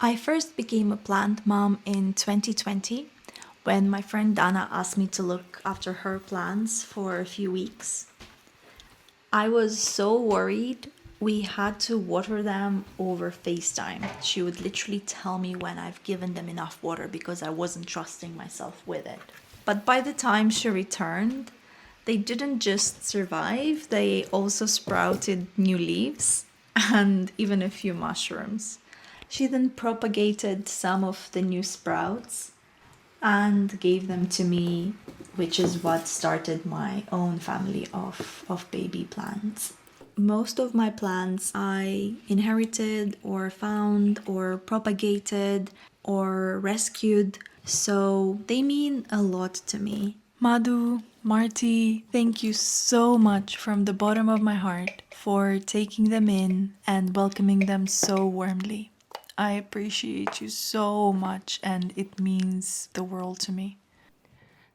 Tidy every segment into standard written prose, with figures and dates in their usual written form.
I first became a plant mom in 2020 when my friend Dana asked me to look after her plants for a few weeks. I was so worried. We had to water them over FaceTime. She would literally tell me when I've given them enough water because I wasn't trusting myself with it. But by the time she returned, they didn't just survive, they also sprouted new leaves and even a few mushrooms. She then propagated some of the new sprouts and gave them to me, which is what started my own family of baby plants. Most of my plants I inherited or found or propagated or rescued, so they mean a lot to me. Madhu, Marty, thank you so much from the bottom of my heart for taking them in and welcoming them so warmly. I appreciate you so much and it means the world to me.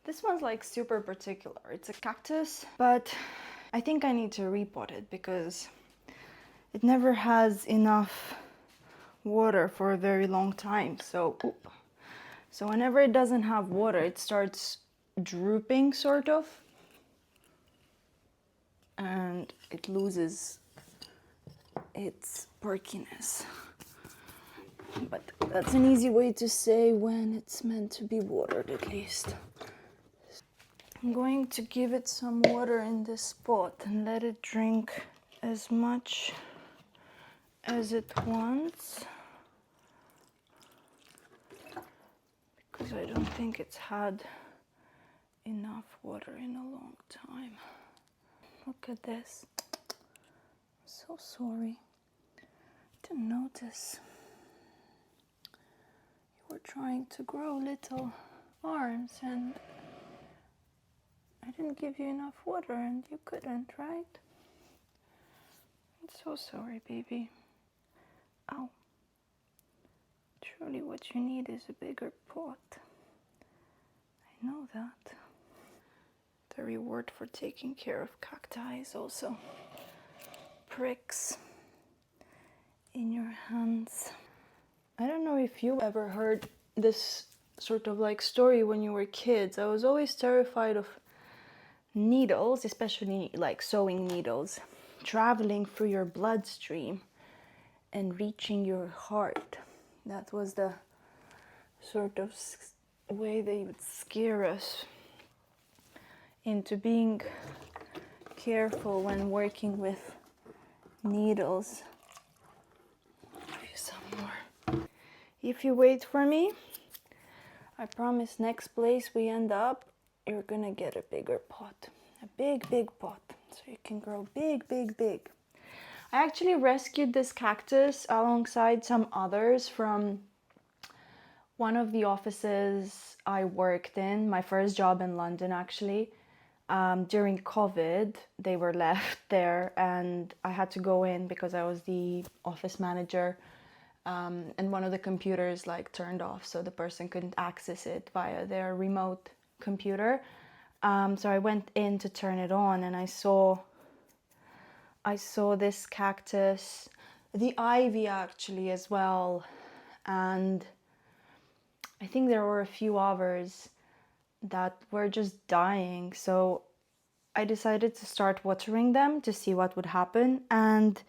This one's like super particular. It's a cactus, but I think I need to repot it because it never has enough water for a very long time. So whenever it doesn't have water, it starts drooping sort of, and it loses its perkiness. But that's an easy way to say when it's meant to be watered, at least. I'm going to give it some water in this pot and let it drink as much as it wants, because I don't think it's had enough water in a long time. Look at this. I'm so sorry. Didn't notice. You were trying to grow little arms and I didn't give you enough water and you couldn't, right? I'm so sorry, baby. Ow. Surely what you need is a bigger pot. I know that. The reward for taking care of cacti is also pricks in your hands. I don't know if you ever heard this sort of like story when you were kids. I was always terrified of needles, especially like sewing needles, traveling through your bloodstream and reaching your heart. That was the sort of way they would scare us into being careful when working with needles. I'll give you some more. If you wait for me, I promise next place we end up, you're gonna get a bigger pot. A big, big pot. So you can grow big, big, big. I actually rescued this cactus alongside some others from one of the offices I worked in, my first job in London actually. During COVID, they were left there and I had to go in because I was the office manager, and one of the computers like turned off, so the person couldn't access it via their remote computer. So I went in to turn it on and I saw this cactus, the ivy actually as well, and I think there were a few others that were just dying. So I decided to start watering them to see what would happen, and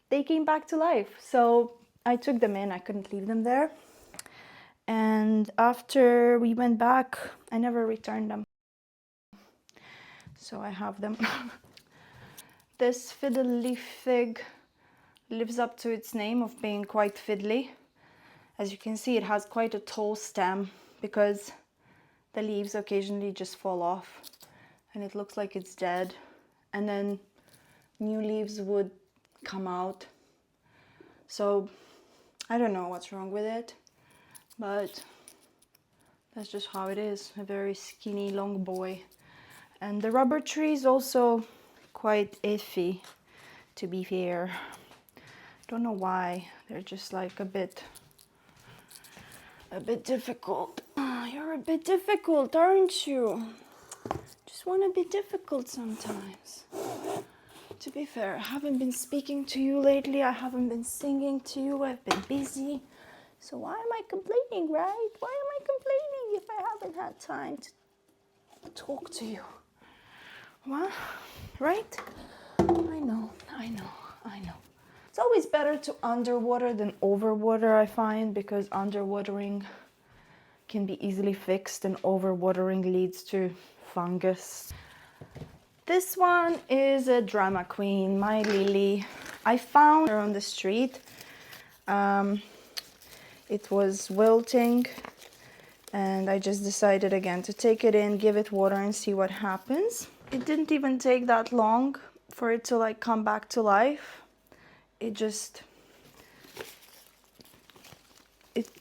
they came back to life. So I took them in, I couldn't leave them there. And after we went back, I never returned them. So I have them. This fiddle leaf fig lives up to its name of being quite fiddly. As you can see, it has quite a tall stem because the leaves occasionally just fall off and it looks like it's dead. And then new leaves would come out. So I don't know what's wrong with it, but that's just how it is. A very skinny, long boy. And the rubber tree is also quite iffy, to be fair. Don't know why. They're just like a bit difficult. You're a bit difficult, aren't you? Just want to be difficult sometimes. To be fair, I haven't been speaking to you lately. I haven't been singing to you. I've been busy So why am I complaining, right? Why am I complaining if I haven't had time to talk to you? Well, right? I know. It's always better to underwater than overwater, I find, because underwatering can be easily fixed and overwatering leads to fungus. This one is a drama queen, my lily. I found her on the street. It was wilting, and I just decided again to take it in, give it water and see what happens. It didn't even take that long for it to like come back to life. It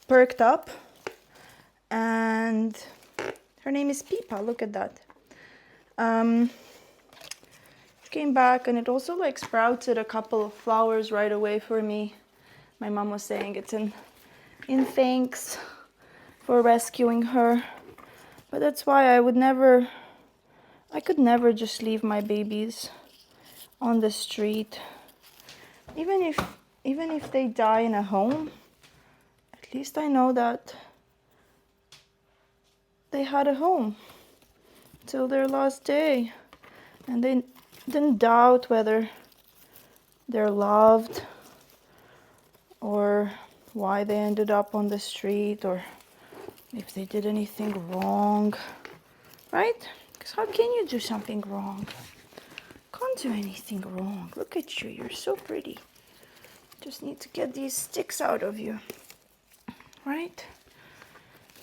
perked up, and her name is Pippa. Look at that. Came back, and it also like sprouted a couple of flowers right away for me. My mom was saying it's in thanks for rescuing her, but that's why I could never just leave my babies on the street. Even if they die in a home, at least I know that they had a home till their last day, and they didn't doubt whether they're loved or why they ended up on the street or if they did anything wrong, right? Because how can you do something wrong? Can't do anything wrong. Look at you, you're so pretty. Just need to get these sticks out of you, right?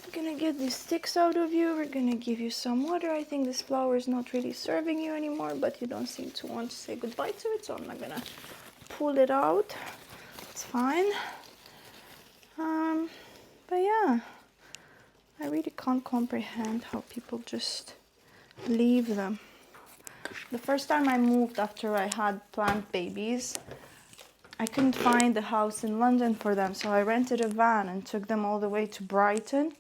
We're gonna get these sticks out of you. We're gonna give you some water. I think this flower is not really serving you anymore, but you don't seem to want to say goodbye to it, so I'm not gonna pull it out. It's fine. But yeah, I really can't comprehend how people just leave them. The first time I moved after I had plant babies, I couldn't find a house in London for them, so I rented a van and took them all the way to Brighton.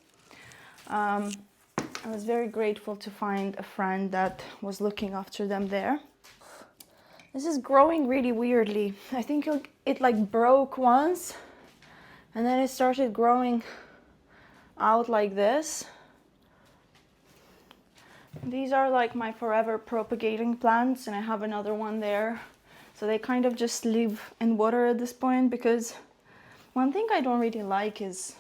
I was very grateful to find a friend that was looking after them there. This is growing really weirdly. I think it like broke once, and then it started growing out like this. These are like my forever propagating plants, and I have another one there. So they kind of just live in water at this point, because one thing I don't really like is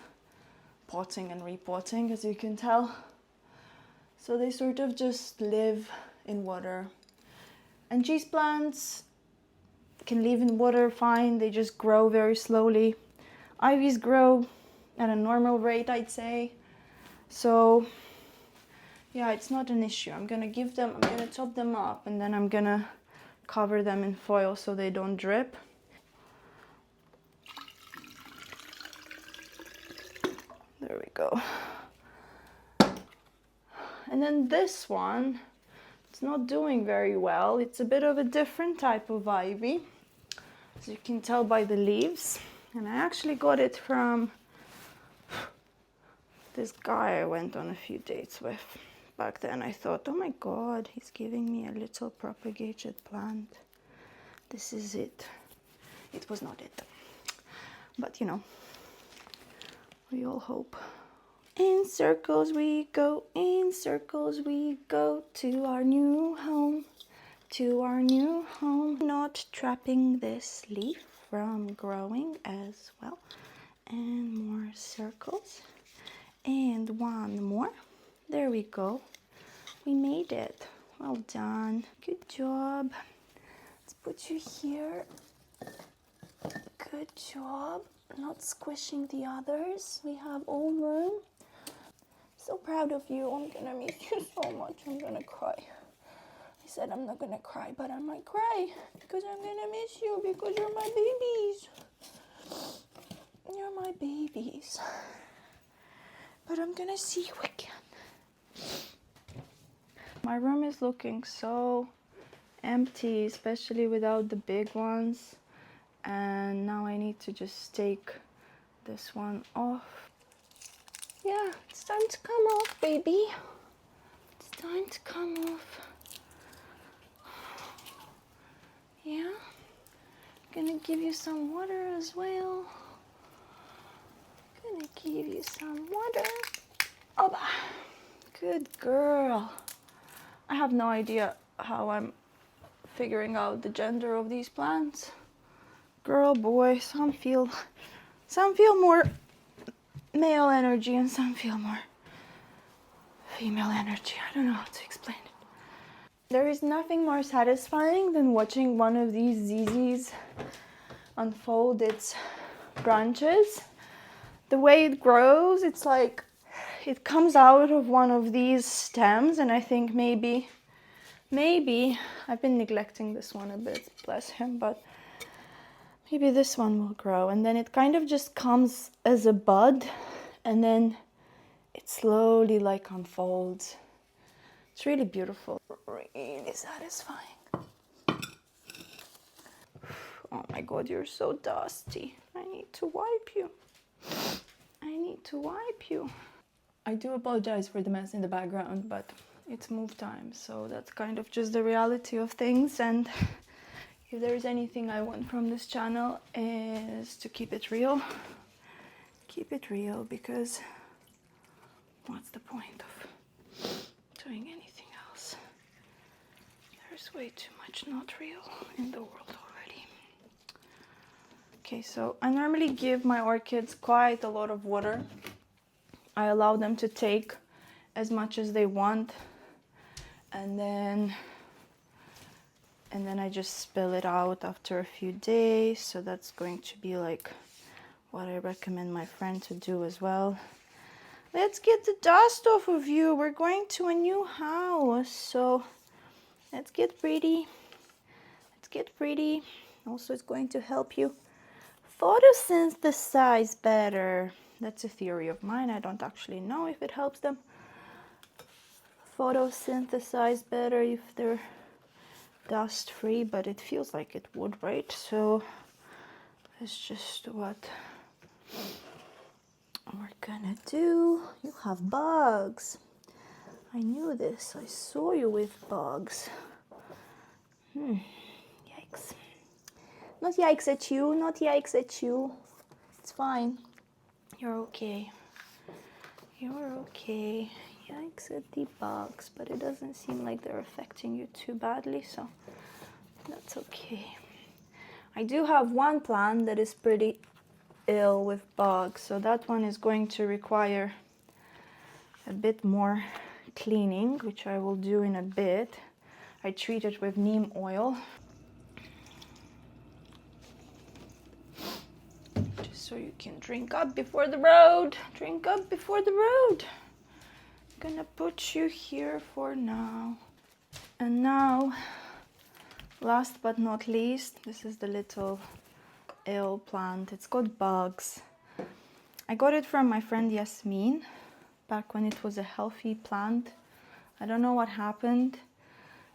potting and repotting, as you can tell. So they sort of just live in water. And cheese plants can live in water fine, they just grow very slowly. Ivies grow at a normal rate, I'd say. So yeah, it's not an issue. I'm gonna top them up, and then I'm gonna cover them in foil so they don't drip. There we go. And then this one, it's not doing very well. It's a bit of a different type of ivy, as you can tell by the leaves. And I actually got it from this guy I went on a few dates with. Back then I thought, oh my god, he's giving me a little propagated plant. This is it. It was not it. But you know, we all hope. In circles we go, to our new home, Not trapping this leaf from growing as well. And more circles. And one more. There we go. We made it. Well done. Good job. Let's put you here. Good job. Not squishing the others. We have all room. So proud of you. I'm gonna miss you so much. I'm gonna cry. I said I'm not gonna cry, but I might cry because I'm gonna miss you, because you're my babies. You're my babies. But I'm gonna see you again. My room is looking so empty, especially without the big ones. And now I need to just take this one off. Yeah, it's time to come off, baby. It's time to come off. Yeah, I'm gonna give you some water as well. give you some water. Oh, good girl. I have no idea how I'm figuring out the gender of these plants. Girl, boy, some feel more male energy and some feel more female energy. I don't know how to explain it. There is nothing more satisfying than watching one of these ZZs unfold its branches. The way it grows, it's like it comes out of one of these stems, and I think maybe I've been neglecting this one a bit, bless him, but maybe this one will grow, and then it kind of just comes as a bud, and then it slowly like unfolds. It's really beautiful, really satisfying. Oh my god, you're so dusty. I need to wipe you. I need to wipe you. I do apologize for the mess in the background, but it's move time, so that's kind of just the reality of things. And if there's anything I want from this channel is to keep it real. Keep it real, because what's the point of doing anything else? There's way too much not real in the world already. Okay, so I normally give my orchids quite a lot of water. I allow them to take as much as they want, and then I just spill it out after a few days. So that's going to be like what I recommend my friend to do as well. Let's get the dust off of you. We're going to a new house, so let's get pretty. Let's get pretty. Also, it's going to help you photosynthesize better. That's a theory of mine. I don't actually know if it helps them photosynthesize better if they're dust free, but it feels like it would, right? So that's just what we're gonna do. You have bugs. I knew this. I saw you with bugs. Yikes. Not yikes at you, not yikes at you. It's fine. You're okay. You're okay. Yikes at the bugs, but it doesn't seem like they're affecting you too badly, so that's okay. I do have one plant that is pretty ill with bugs, so that one is going to require a bit more cleaning, which I will do in a bit. I treat it with neem oil, just so you can drink up before the road. Drink up before the road. I'm gonna put you here for now. And now, last but not least, this is the little ill plant. It's got bugs. I got it from my friend Yasmin back when it was a healthy plant. I don't know what happened.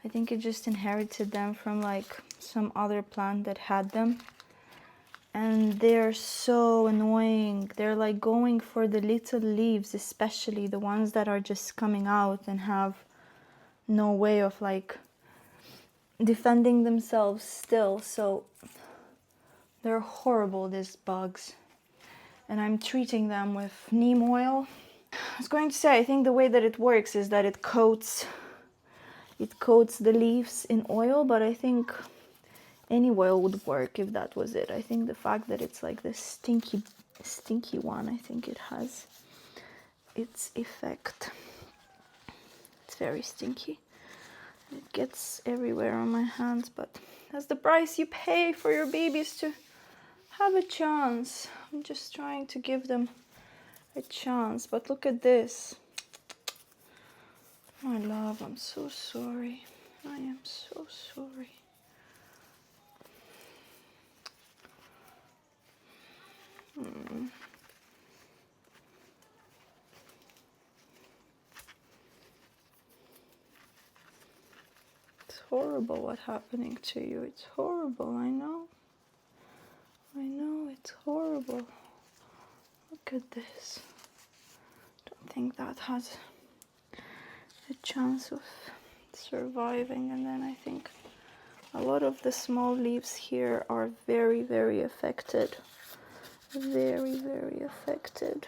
I think it just inherited them from like some other plant that had them. And they're so annoying. They're like going for the little leaves, especially the ones that are just coming out and have no way of like defending themselves still. So they're horrible, these bugs. And I'm treating them with neem oil. I was going to say, I think the way that it works is that it coats the leaves in oil, but I think any oil would work if that was it. I think the fact that it's like this stinky one, I think it has its effect. It's very stinky. It gets everywhere on my hands, but that's the price you pay for your babies to have a chance. I'm just trying to give them a chance, but look at this. My love, I'm so sorry. I am so sorry. It's horrible what's happening to you. It's horrible, I know. I know, it's horrible. Look at this. Don't think that has a chance of surviving. And then I think a lot of the small leaves here are very, very affected very, very affected.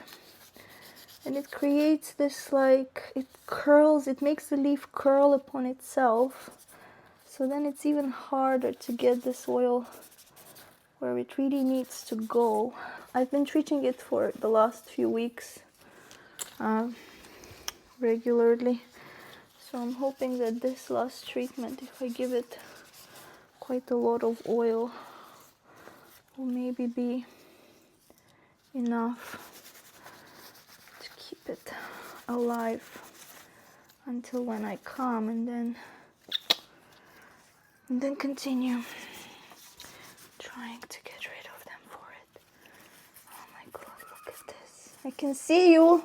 And it creates this, like, it curls, it makes the leaf curl upon itself. So then it's even harder to get this oil where it really needs to go. I've been treating it for the last few weeks regularly. So I'm hoping that this last treatment, if I give it quite a lot of oil, will maybe be enough to keep it alive until when I come, and then continue trying to get rid of them for it. Oh my god, look at this. I can see you.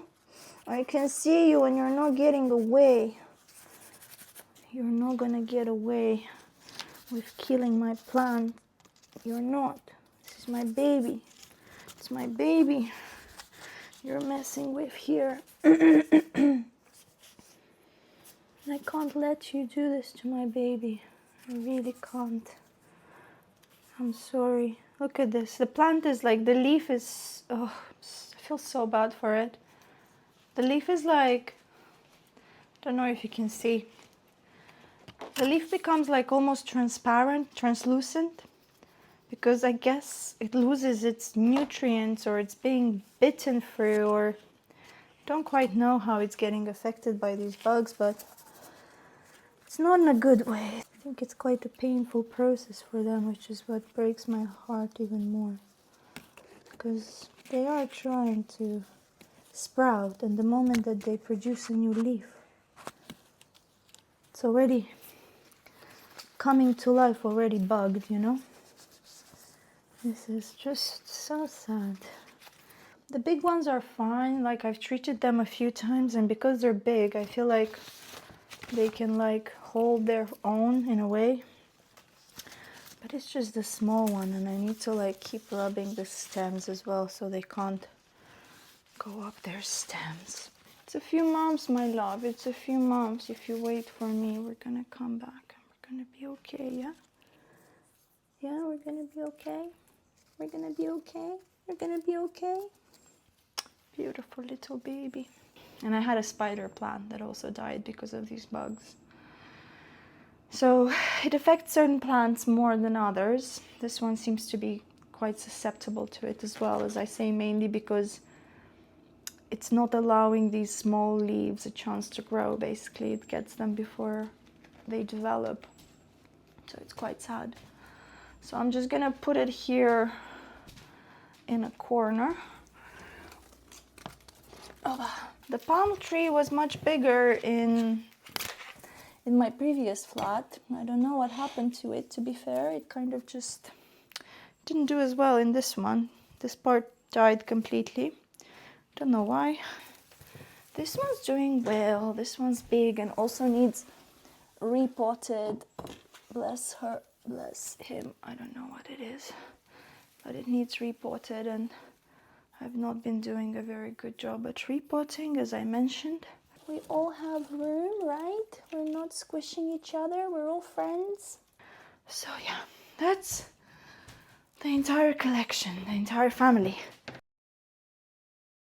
I can see you, and you're not getting away. You're not gonna get away with killing my plant. You're not. This is my baby. It's my baby you're messing with here. I can't let you do this to my baby. I really can't. I'm sorry. Look at this. The plant is like, the leaf is, oh, I feel so bad for it. The leaf is like, I don't know if you can see. The leaf becomes like almost transparent, translucent, because I guess it loses its nutrients, or it's being bitten through, or don't quite know how it's getting affected by these bugs, but it's not in a good way. I think it's quite a painful process for them, which is what breaks my heart even more, because they are trying to sprout, and the moment that they produce a new leaf, it's already coming to life, already bugged, you know. This is just so sad. The big ones are fine, like I've treated them a few times, and because they're big, I feel like they can like hold their own in a way. But it's just the small one, and I need to like keep rubbing the stems as well so they can't go up their stems. It's a few months, my love, it's a few months. If you wait for me, we're gonna come back and we're gonna be okay, yeah? Yeah, we're gonna be okay. We're gonna be okay. We're gonna be okay. Beautiful little baby. And I had a spider plant that also died because of these bugs. So it affects certain plants more than others. This one seems to be quite susceptible to it as well, as I say, mainly because it's not allowing these small leaves a chance to grow. Basically, it gets them before they develop. So it's quite sad. So I'm just gonna put it here in a corner. Oh, the palm tree was much bigger in my previous flat. I don't know what happened to it, to be fair. It kind of just didn't do as well in this one. This part died completely. Don't know why. This one's doing well. This one's big and also needs repotted. Bless her, bless him. I don't know what it is, but it needs repotted, and I've not been doing a very good job at repotting, as I mentioned. We all have room, right? We're not squishing each other. We're all friends. So yeah, that's the entire collection, the entire family.